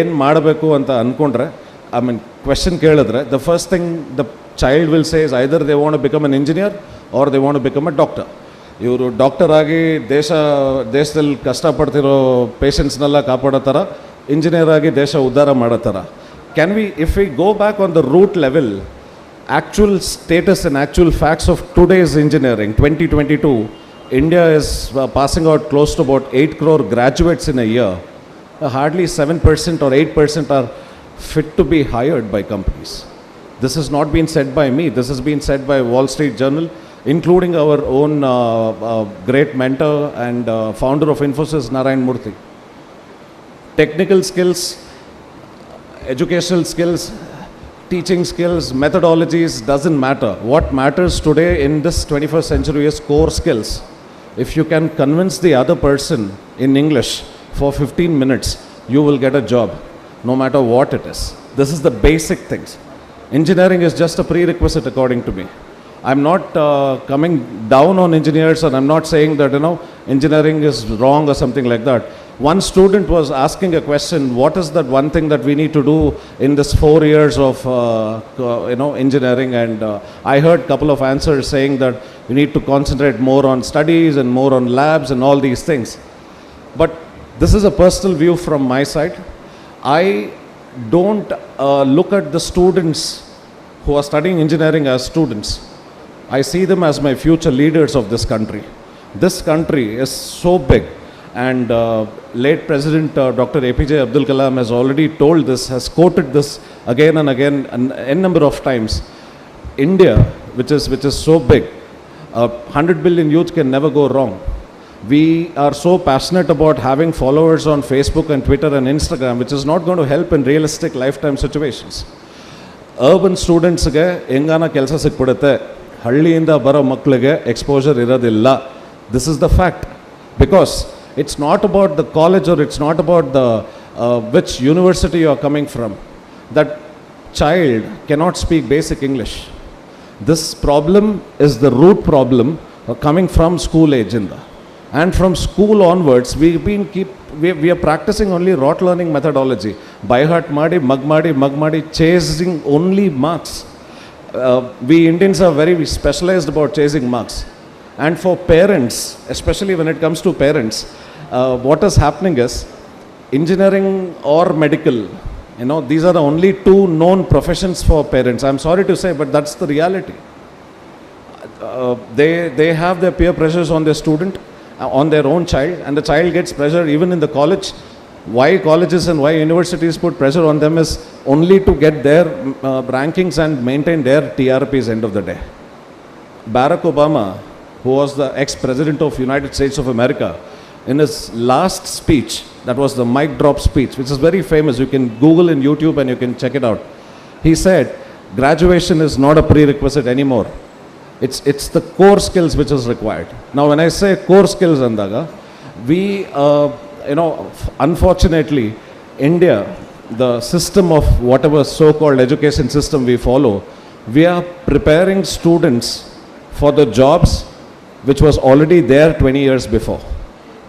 ಏನು ಮಾಡಬೇಕು ಅಂತ ಅಂದ್ಕೊಂಡ್ರೆ, ಐ ಮೀನ್ ಕ್ವೆಶನ್ ಕೇಳಿದ್ರೆ, the first thing the child will say is either they want to become an engineer or they want to become a doctor. ಇವರು doctor ಆಗಿ ದೇಶದಲ್ಲಿ ಕಷ್ಟಪಡ್ತಿರೋ ಪೇಷಂಟ್ಸ್ನೆಲ್ಲ ಕಾಪಾಡೋ ಥರ, ಇಂಜಿನಿಯರ್ ಆಗಿ ದೇಶ ಉದ್ಧಾರ ಮಾಡೋ ಥರ. Can we, if we go back on the root level, actual status and actual facts of today's engineering, 2022, India is passing out close to about 8 crore graduates in a year. Hardly 7% or 8% are fit to be hired by companies. This has not been said by me. This has been said by Wall Street Journal, including our own great mentor and founder of Infosys, Narayan Murthy. Technical skills, educational skills, teaching skills, methodologies, doesn't matter. What matters today in this 21st century is core skills. If you can convince the other person in English for 15 minutes, you will get a job, no matter what it is. This is the basic things. Engineering is just a prerequisite according to me. I'm not coming down on engineers, and I'm not saying that, engineering is wrong or something like that. One student was asking a question, what is that one thing that we need to do in this 4 years of engineering, and I heard a couple of answers saying that we need to concentrate more on studies and more on labs and all these things. But this is a personal view from my side. I don't look at the students who are studying engineering as students. I see them as my future leaders of this country. This country is so big, and late President Dr. APJ Abdul Kalam has already told this, has quoted this again and again n number of times. India, which is so big, 100 billion youth can never go wrong. We are so passionate about having followers on Facebook and Twitter and Instagram, which is not going to help in realistic lifetime situations. Urban students ge engana kelsa sikbidutte, ಹಳ್ಳಿಯಿಂದ ಬರೋ ಮಕ್ಕಳಿಗೆ exposure ಇರೋದಿಲ್ಲ. This is the fact, because it's not about the college, or it's not about the which university you are coming from. That child cannot speak basic English. This problem is the root problem coming from school age in the, and from school onwards we are practicing only rote learning methodology. By heart madi mug madi chasing only marks. We Indians are very specialized about chasing marks, and for parents, especially when it comes to parents, what is happening is engineering or medical, these are the only two known professions for parents. I'm sorry to say, but that's the reality. They have their peer pressures on their student, on their own child, and the child gets pressure even in the college. Why colleges and why universities put pressure on them is only to get their rankings and maintain their TRPs end of the day. Barack Obama, who was the ex-president of United States of America, in his last speech, that was the mic drop speech, which is very famous, you can Google in YouTube and you can check it out. He said, graduation is not a prerequisite anymore. It's the core skills which is required. Now when I say core skills andaga, we unfortunately, India, the system of whatever so-called education system we follow, we are preparing students for the jobs which was already there 20 years before.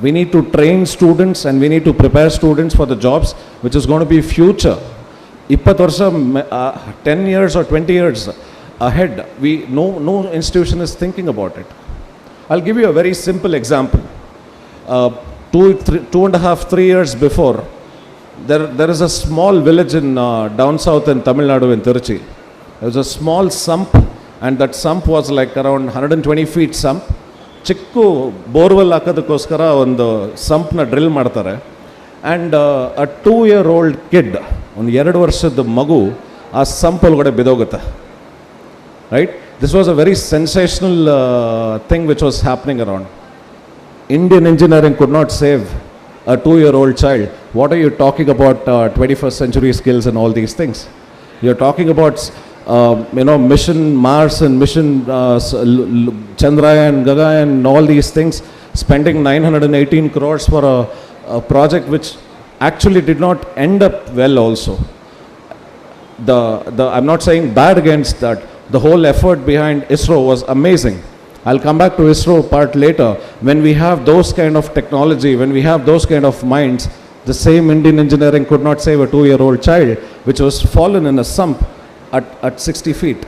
We need to train students, and we need to prepare students for the jobs which is going to be future. 10 years or 20 years ahead, no institution is thinking about it. I'll give you a very simple example. 2.5-3 years before, there is a small village in down south in Tamil Nadu, in Tiruchi. There was a small sump, and that sump was like around 120 feet sump. Chikku borewell ಹಾಕೋದಕ್ಕೋಸ್ಕರ ಒಂದು ಸಂಪ್ನ drill ಮಾಡ್ತಾರೆ, and a 2-year-old kid, ಒಂದು 2 ವರ್ಷದ ಮಗು ಆ sump ಒಳಗಡೆ ಬಿದ್ದೋಗುತ್ತೆ. Right? This was a very sensational thing which was happening around. Indian engineering could not save a 2-year-old child. What are you talking about 21st century skills and all these things? You're talking about mission Mars and mission Chandrayaan, Gagayaan and all these things, spending 918 crores for a project which actually did not end up well also. I'm not saying bad against that. The whole effort behind ISRO was amazing. I'll come back to ISRO part later. When we have those kind of technology, when we have those kind of minds, The same Indian engineering could not save a 2-year-old child which was fallen in a sump at 60 feet.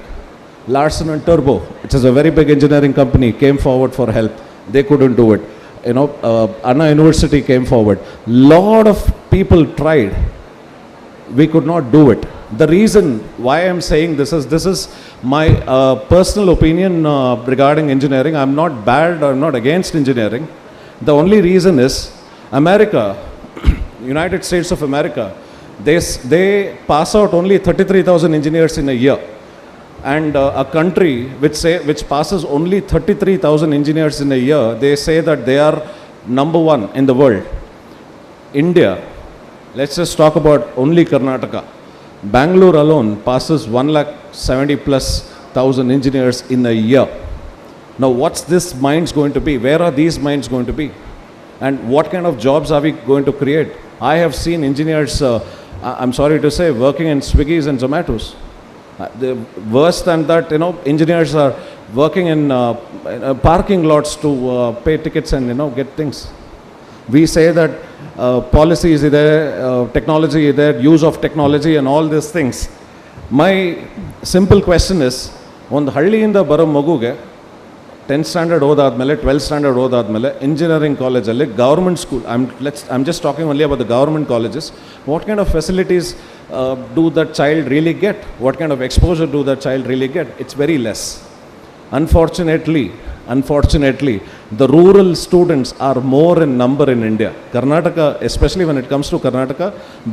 Larsen and Turbo, which is a very big engineering company, came forward for help. They couldn't do it. Anna University came forward. Lot of people tried. We could not do it. The reason why I'm saying this is my personal opinion regarding engineering. I'm not bad or I'm not against engineering. The only reason is America, United States of America, they pass out only 33,000 engineers in a year. And a country which passes only 33,000 engineers in a year, they say that they are number one in the world. India, let's just talk about only Karnataka. Bangalore alone passes 1,70,000+ engineers in a year. Now what's this minds going to be? Where are these minds going to be? And what kind of jobs are we going to create? I have seen engineers, I'm sorry to say, working in Swiggies and Zomatos. Worse than that, engineers are working in parking lots to pay tickets and get things. We say that policy is there, technology is there, use of technology and all these things. My simple question is, ಒಂದು ಹಳ್ಳಿಯಿಂದ ಬರೋ ಮಗುಗೆ 10th standard ಓದಾದ್ಮೇಲೆ 12th standard ಓದಾದ್ಮೇಲೆ engineering ಕಾಲೇಜಲ್ಲಿ government school, I'm just talking only about the government colleges, what kind of facilities do that child really get? What kind of exposure do that child really get? It's very less. Unfortunately, the rural students are more in number in India. Karnataka, especially when it comes to Karnataka,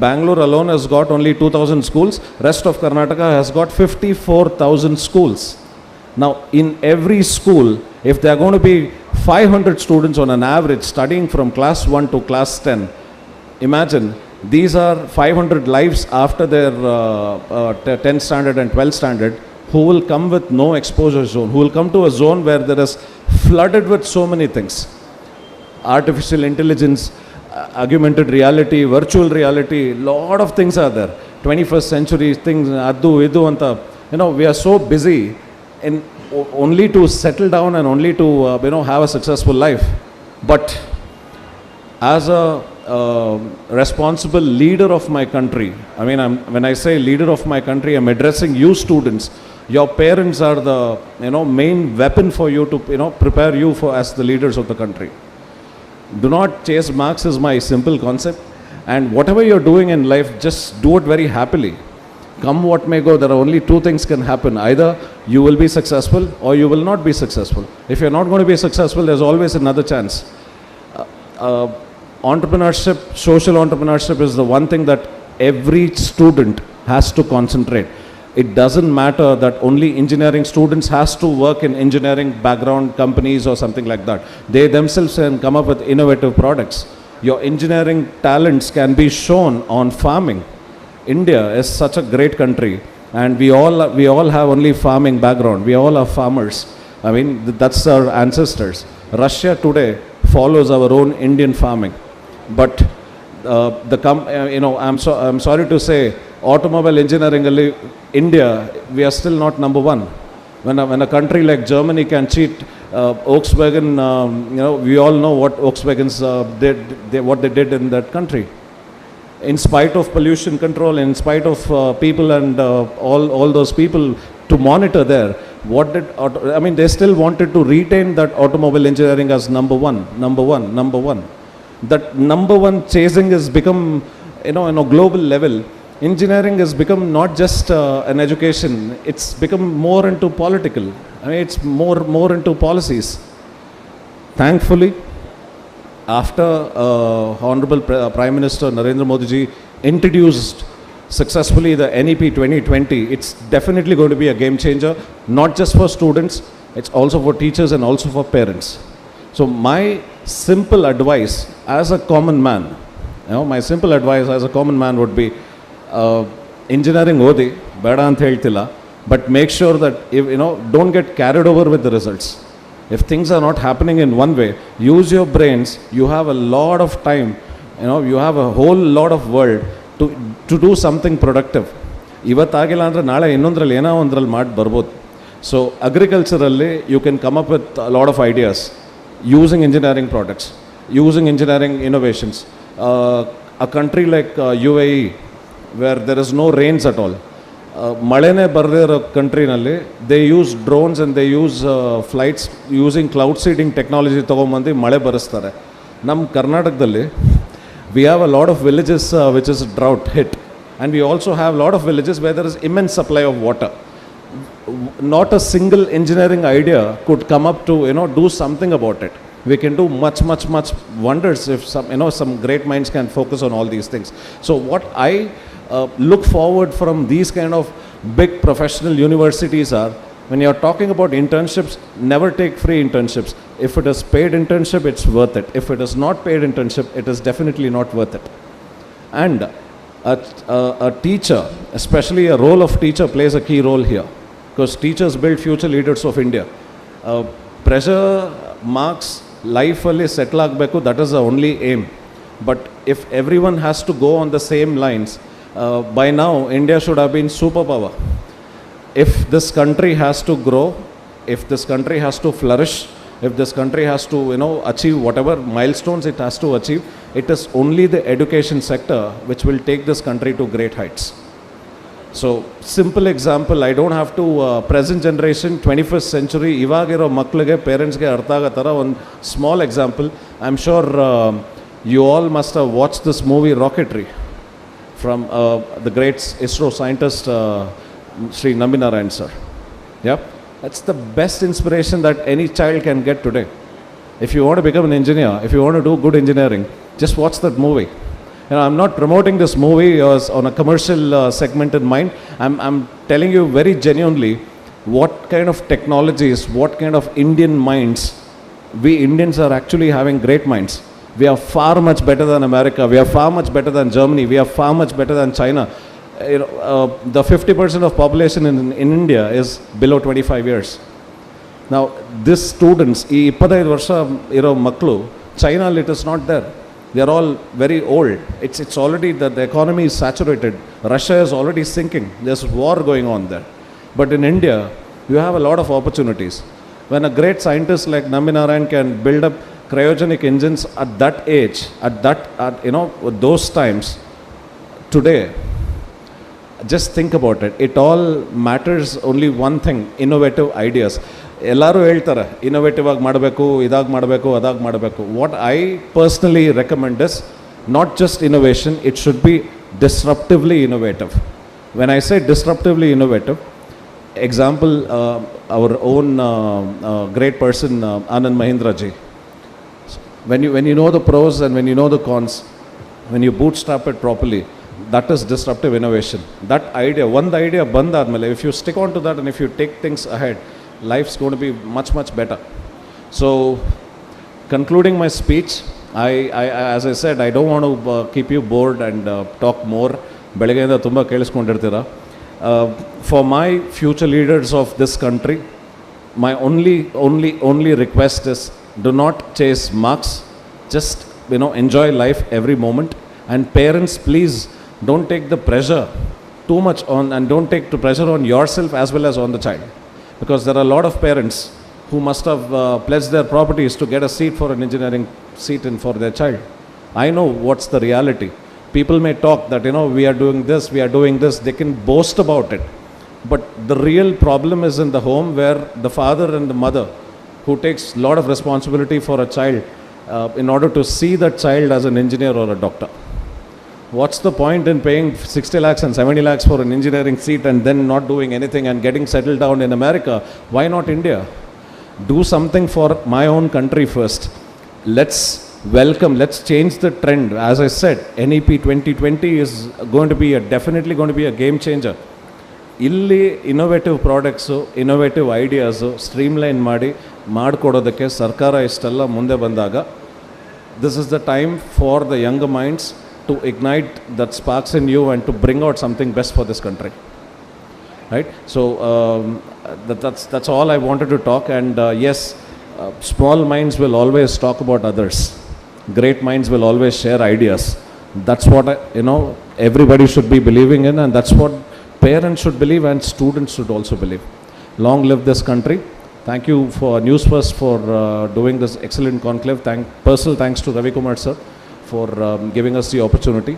Bangalore alone has got only 2,000 schools. Rest of Karnataka has got 54,000 schools. Now, in every school, if there are going to be 500 students on an average studying from class 1 to class 10, imagine these are 500 lives after their 10th standard and 12th standard, who will come with no exposure zone, who will come to a zone where there is flooded with so many things. Artificial intelligence, augmented reality, virtual reality, lot of things are there. 21st century things, addu, idu anta. We are so busy in only to settle down and only to have a successful life. But as a responsible leader of my country, when I say leader of my country, I'm addressing you students. Your parents are the main weapon for you to prepare you for as the leaders of the country. Do not chase marks is my simple concept, and whatever you're doing in life, just do it very happily. Come what may go, there are only two things can happen. Either you will be successful or you will not be successful. If you're not going to be successful, there's always another chance. Entrepreneurship, social entrepreneurship is the one thing that every student has to concentrate. It doesn't matter that only engineering students has to work in engineering background companies or something like that. They themselves can come up with innovative products. Your engineering talents can be shown on farming. India is such a great country, and we all have only farming background. We all are farmers. That's our ancestors. Russia today follows our own Indian farming, but I'm sorry to say, automobile engineering India, we are still not number one. When a country like Germany can cheat Volkswagen, we all know what Volkswagens what they did in that country. In spite of pollution control, in spite of people and all those people to monitor there, they still wanted to retain that automobile engineering as number one. That number one chasing has become, on a global level. Engineering has become not just an education, it's become more into political. It's more into policies. Thankfully, after Honorable Prime Minister Narendra Modi ji introduced successfully the NEP 2020, it's definitely going to be a game changer, not just for students, it's also for teachers and also for parents. So my simple advice as a common man, would be, engineering odi beda anta heltilla, but make sure that if don't get carried over with the results. If things are not happening in one way, use your brains. You have a lot of time, you have a whole lot of world to do something productive. Ivattagilla andre naale innondralli ena ondralli maad barbodu. So agriculturally you can come up with a lot of ideas using engineering products, using engineering innovations. a country like UAE, where there is no rains at all, ಮಳೆನೇ ಬರದೇ ಇರೋ ಕಂಟ್ರಿನಲ್ಲಿ they use drones and they use flights using cloud seeding technology ತೊಗೊಂಬಂದು ಮಳೆ ಬರೆಸ್ತಾರೆ. ನಮ್ಮ ಕರ್ನಾಟಕದಲ್ಲಿ we have a lot of villages which is drought hit, and we also have a lot of villages where there is immense supply of water. Not a single engineering idea could come up to do something about it. We can do much wonders if some great minds can focus on all these things. So what I look forward from these kind of big professional universities are, when you are talking about internships, never take free internships. If it is paid internship, it's worth it. If it is not paid internship, it is definitely not worth it. And a teacher, especially a role of teacher, plays a key role here, because teachers build future leaders of India. Pressure marks life alli settle agbeku, that is the only aim. But if everyone has to go on the same lines, by now India should have been superpower. If this country has to grow, if this country has to flourish, if this country has to achieve whatever milestones it has to achieve, it is only the education sector which will take this country to great heights. So simple example, I don't have to present generation 21st century ivagiro maklige parents ge artha aga tara one small example. I'm sure you all must have watched this movie Rocketry from the great ISRO scientist Sri Nambinarayan sir. Yeah, that's the best inspiration that any child can get today. If you want to become an engineer, if you want to do good engineering, just watch that movie. I'm not promoting this movie as on a commercial segment in mind. I'm telling you very genuinely what kind of technologies, what kind of Indian minds. We Indians are actually having great minds. We are far much better than America. We are far much better than Germany. We are far much better than China. The 50% of population in India is below 25 years. Now, these students, ಈ 25 ವರ್ಷ ಇರೋ ಮಕ್ಕಳು, China it is not there. They are all very old. It's already that the economy is saturated. Russia is already sinking. There's war going on there. But in India, you have a lot of opportunities. When a great scientist like Nambinarayan can build up cryogenic engines at that age, those times, today, just think about it. It all matters only one thing: innovative ideas. ಎಲ್ಲರೂ ಹೇಳ್ತಾರೆ innovative ಆಗಿ ಮಾಡಬೇಕು, ಇದಾಗಿ ಮಾಡಬೇಕು, ಅದಾಗಿ ಮಾಡಬೇಕು. What I personally recommend is not just innovation, it should be disruptively innovative. When I say disruptively innovative, example, our own great person, Anand Mahindra ji. When you know the pros and when you know the cons, when you bootstrap it properly, that is disruptive innovation. That idea, one idea bandadmele, if you stick on to that and if you take things ahead, life's going to be much better. So, concluding my speech, as I said, I don't want to keep you bored and talk more. ಬೆಳಗ್ಗೆಯಿಂದ ತುಂಬ ಕೇಳಿಸ್ಕೊಂಡಿರ್ತೀರ. For my future leaders of this country, my only request is, do not chase marks. Just enjoy life every moment. And parents, please don't take the pressure too much on, and don't take the pressure on yourself as well as on the child, because there are a lot of parents who must have pledged their properties to get a seat for an engineering seat and for their child. I know what's the reality. People may talk that we are doing this, they can boast about it, but the real problem is in the home, where the father and the mother who takes a lot of responsibility for a child in order to see that child as an engineer or a doctor. What's the point in paying 60 lakhs and 70 lakhs for an engineering seat and then not doing anything and getting settled down in America? Why not India? Do something for my own country first. Let's change the trend. As I said, NEP 2020 is definitely going to be a game changer. Illi innovative products, innovative ideas streamline ಮಾಡಿಕೊಡೋದಕ್ಕೆ ಸರ್ಕಾರ ಇಷ್ಟೆಲ್ಲ ಮುಂದೆ ಬಂದಾಗ, this is the time for the younger minds to ignite that sparks in you and to bring out something best for this country, right? So that's all I wanted to talk. And yes, small minds will always talk about others, great minds will always share ideas. That's what everybody should be believing in, and that's what parents should believe and students should also believe. Long live this country. Thank you for News First for doing this excellent conclave. Personal thanks to Ravi Kumar sir for giving us the opportunity.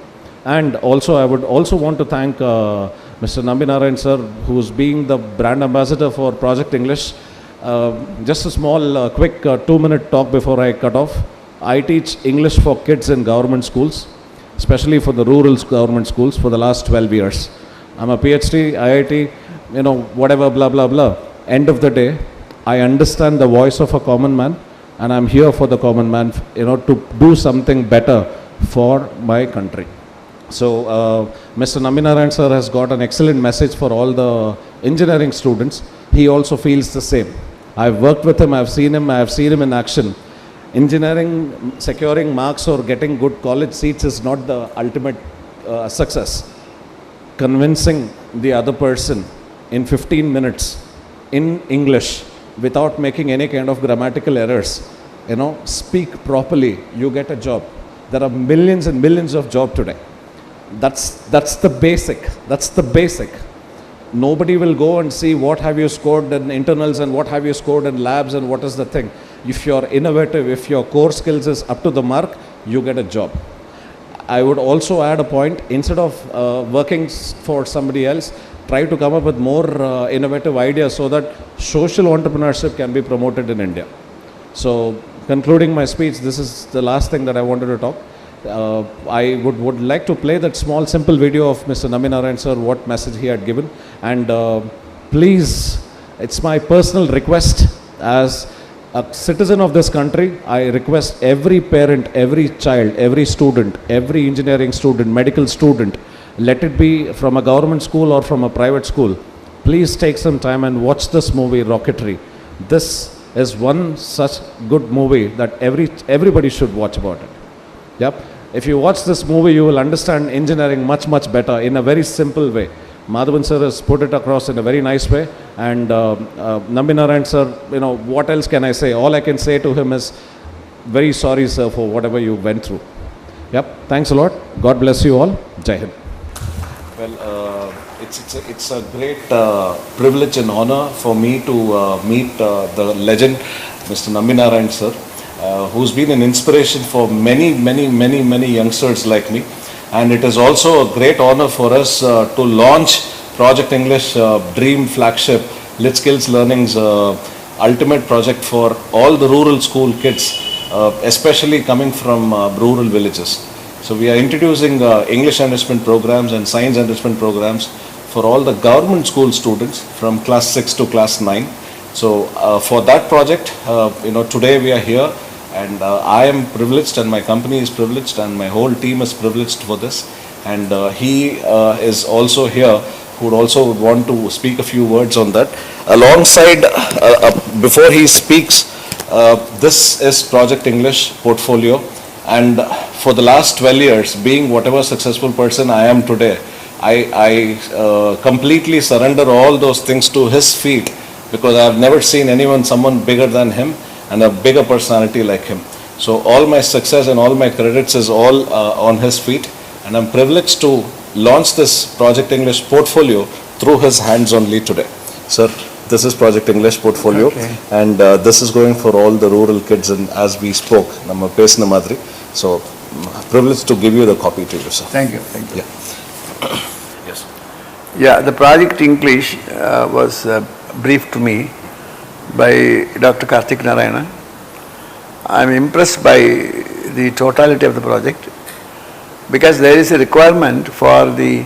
And also, I would also want to thank Mr. Nambinarayan sir, who's being the brand ambassador for Project English. Just a small, quick 2-minute talk before I cut off. I teach English for kids in government schools, especially for the rural government schools, for the last 12 years. I'm a PhD, IIT, whatever, blah, blah, blah. End of the day, I understand the voice of a common man, and I'm here for the common man, to do something better for my country. So, Mr. Nambinarayan sir has got an excellent message for all the engineering students. He also feels the same. I've worked with him, I've seen him in action. Engineering, securing marks or getting good college seats is not the ultimate success. Convincing the other person in 15 minutes in English without making any kind of grammatical errors, speak properly, you get a job. There are millions and millions of jobs today. That's the basic. Nobody will go and see what have you scored in internals and what have you scored in labs and what is the thing. If you're innovative, if your core skills is up to the mark, you get a job. I would also add a point, instead of working for somebody else, try to come up with more innovative ideas so that social entrepreneurship can be promoted in India. So, concluding my speech, this is the last thing that I wanted to talk. I would like to play that small simple video of Mr. Nambinarayan sir, what message he had given, and please, it's my personal request as a citizen of this country, I request every parent, every child, every student, every engineering student, medical student, let it be from a government school or from a private school, please take some time and watch this movie, Rocketry. This is one such good movie that everybody should watch about it. Yep. If you watch this movie, you will understand engineering much, much better in a very simple way. Madhavan sir has put it across in a very nice way, and Nambinarayan sir, what else can I say? All I can say to him is, very sorry sir for whatever you went through. Yep, thanks a lot. God bless you all. Jai Hind. Well, it's a great privilege and honor for me to meet the legend, Mr. Nambinarayan sir, who's been an inspiration for many youngsters like me. And it is also a great honor for us to launch Project English Dream Flagship Lit Skills Learning's ultimate project for all the rural school kids, especially coming from rural villages. So we are introducing English enrichment programs and science enrichment programs for all the government school students from class 6 to class 9. So for that project, today we are here. And I am privileged, and my company is privileged, and my whole team is privileged for this. And he is also here, who would also want to speak a few words on that. Alongside, before he speaks, this is Project English portfolio. And for the last 12 years, being whatever successful person I am today, I completely surrender all those things to his feet, because I have never seen someone bigger than him and a bigger personality like him. So all my success and all my credits is all on his feet, and I'm privileged to launch this Project English portfolio through his hands only today. Sir, this is Project English portfolio, okay. And this is going for all the rural kids, and as we spoke, Namma Pesna Madri. So privileged to give you the copy to you, sir. Thank you. Yeah. Yes. Yeah, the Project English was briefed to me by Dr. Karthik Narayana. I am impressed by the totality of the project, because there is a requirement for the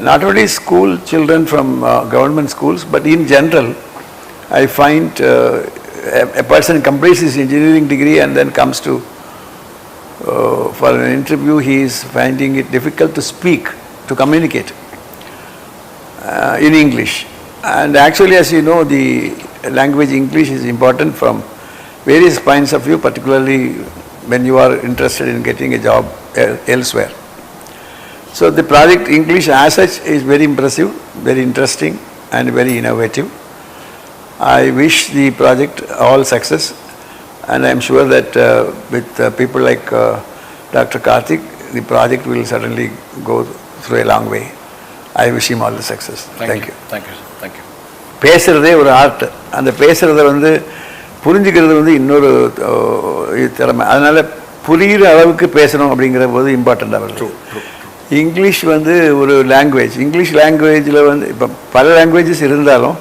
not only school children from government schools, but in general, I find a person completes his engineering degree and then comes to for an interview, he is finding it difficult to speak, to communicate in English. And actually, as you know, the language English is important from various points of view, particularly when you are interested in getting a job elsewhere. So the Project English as such is very impressive, very interesting and very innovative. I wish the project all success, and I am sure that with people like Dr. Karthik, the project will certainly go through a long way. I wish him all the success. Thank you. Thank you. Thank you. பேசுறதே ஒரு art, அந்த பேசுறத புரிஞ்சுக்கிறது இன்னொரு திறமை. அதனால புரிகிற அளவுக்கு பேசணும் அப்படிங்கிற போது இம்பார்ட்டண்ட்டாக வருது. இங்கிலீஷ் வந்து ஒரு லாங்குவேஜ். இங்கிலீஷ் லாங்குவேஜில் வந்து இப்போ பல லாங்குவேஜஸ் இருந்தாலும்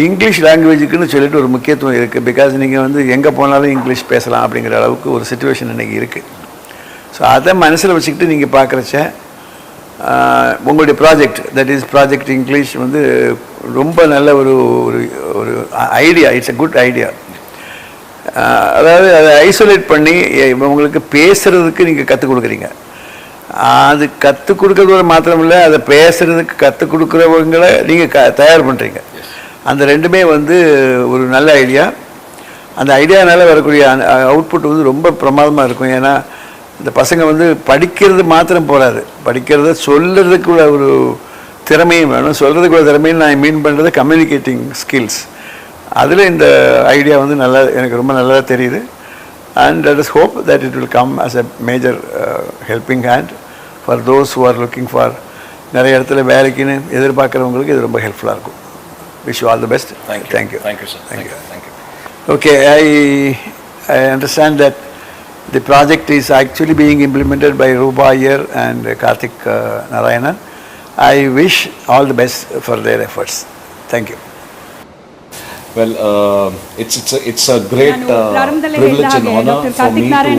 இங்கிலீஷ் லாங்குவேஜுக்குன்னு சொல்லிட்டு ஒரு முக்கியத்துவம் இருக்குது. பிகாஸ் நீங்கள் வந்து எங்கே போனாலும் இங்கிலீஷ் பேசலாம் அப்படிங்கிற அளவுக்கு ஒரு சுச்சுவேஷன் இன்றைக்கி இருக்குது. ஸோ அதை மனசில் வச்சுக்கிட்டு நீங்கள் பார்க்குறச்ச உங்களுடைய project, that is project English வந்து ரொம்ப நல்ல ஒரு ஒரு idea. It's a good idea. அதாவது அதை ஐசோலேட் பண்ணி உங்களுக்கு பேசுகிறதுக்கு நீங்கள் கற்றுக் கொடுக்குறீங்க. அது கற்றுக் கொடுக்கறதோட மாத்திரமில்லை, அதை பேசுகிறதுக்கு கற்றுக் கொடுக்குறவங்களை நீங்கள் தயார் பண்ணுறீங்க. அந்த ரெண்டுமே வந்து ஒரு நல்ல ஐடியா. அந்த ஐடியானால வரக்கூடிய அவுட்புட் வந்து ரொம்ப பிரமாதமாக இருக்கும். ஏன்னா இந்த பசங்க வந்து படிக்கிறது மாத்திரம் போகாது, படிக்கிறத சொல்கிறதுக்குள்ள ஒரு திறமையும் வேணும். சொல்கிறதுக்குள்ள திறமையும் நான் மீன் பண்ணுறது கம்யூனிகேட்டிங் ஸ்கில்ஸ். அதில் இந்த ஐடியா வந்து நல்லா எனக்கு ரொம்ப நல்லதாக தெரியுது. And let us hope that it will come as a major helping hand for those who are looking for நிறைய இடத்துல வேலைக்குன்னு எதிர்பார்க்குறவங்களுக்கு இது ரொம்ப ஹெல்ப்ஃபுல்லாக இருக்கும். Wish you all the best. Thank you. Thank you. Thank you, sir. Thank you. Thank you. Okay, I understand that the project is actually being implemented by Ruba here and Karthik Narayanan. I wish all the best for their efforts. Thank you. Well, it's a great privilege and honor for me to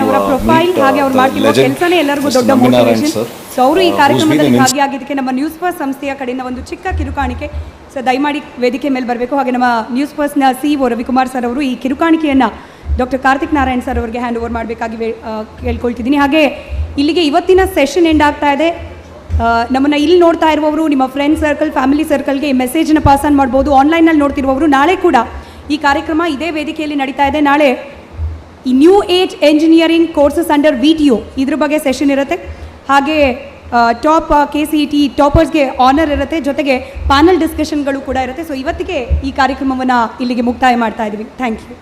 meet the legend, Mr. Naminarayan sir. So ಅವರು ಈ ಕಾರ್ಯಕ್ರಮದಲ್ಲಿ ಭಾಗಿಯಾಗಿದ್ದಕ್ಕೆ ನಮ್ಮ news first ಸಂಸ್ಥೆಯ ಕಡೆಯಿಂದ ಒಂದು ಚಿಕ್ಕ ಕಿರುಕಾಣಿಕೆ. So ದಯಮಾಡಿ ವೇದಿಕೆ ಮೇಲೆ ಬರಬೇಕು. ಹಾಗೆ ನಮ್ಮ ನ್ಯೂಸ್ ಫಸ್ಟ್ನ CEO ರವಿಕುಮಾರ್ ಸರ್ ಅವರು ಈ ಕಿರುಕಾಣಿಕೆಯನ್ನು ಡಾಕ್ಟರ್ ಕಾರ್ತಿಕ್ ನಾರಾಯಣ್ ಸರ್ ಅವರಿಗೆ ಹ್ಯಾಂಡ್ ಓವರ್ ಮಾಡಬೇಕಾಗಿ ಕೇಳ್ಕೊಳ್ತಿದ್ದೀನಿ. ಹಾಗೆ ಇಲ್ಲಿಗೆ ಇವತ್ತಿನ ಸೆಷನ್ ಎಂಡ್ ಆಗ್ತಾ ಇದೆ. ನಮ್ಮನ್ನು ಇಲ್ಲಿ ನೋಡ್ತಾ ಇರುವವರು ನಿಮ್ಮ ಫ್ರೆಂಡ್ ಸರ್ಕಲ್, ಫ್ಯಾಮಿಲಿ ಸರ್ಕಲ್ಗೆ ಈ ಮೆಸೇಜನ್ನು ಪಾಸ್ ಆನ್ ಮಾಡ್ಬೋದು. ಆನ್ಲೈನಲ್ಲಿ ನೋಡ್ತಿರುವವರು ನಾಳೆ ಕೂಡ ಈ ಕಾರ್ಯಕ್ರಮ ಇದೇ ವೇದಿಕೆಯಲ್ಲಿ ನಡೀತಾ ಇದೆ. ನಾಳೆ ಈ new age engineering courses under VTO ಇದ್ರ ಬಗ್ಗೆ ಸೆಷನ್ ಇರುತ್ತೆ. ಹಾಗೆ ಟಾಪ್ KCET ಟಾಪರ್ಸ್ಗೆ ಆನರ್ ಇರುತ್ತೆ, ಜೊತೆಗೆ ಪ್ಯಾನಲ್ ಡಿಸ್ಕಷನ್ಗಳು ಕೂಡ ಇರುತ್ತೆ. ಸೊ ಇವತ್ತಿಗೆ ಈ ಕಾರ್ಯಕ್ರಮವನ್ನು ಇಲ್ಲಿಗೆ ಮುಕ್ತಾಯ ಮಾಡ್ತಾ ಇದ್ದೀವಿ. Thank you.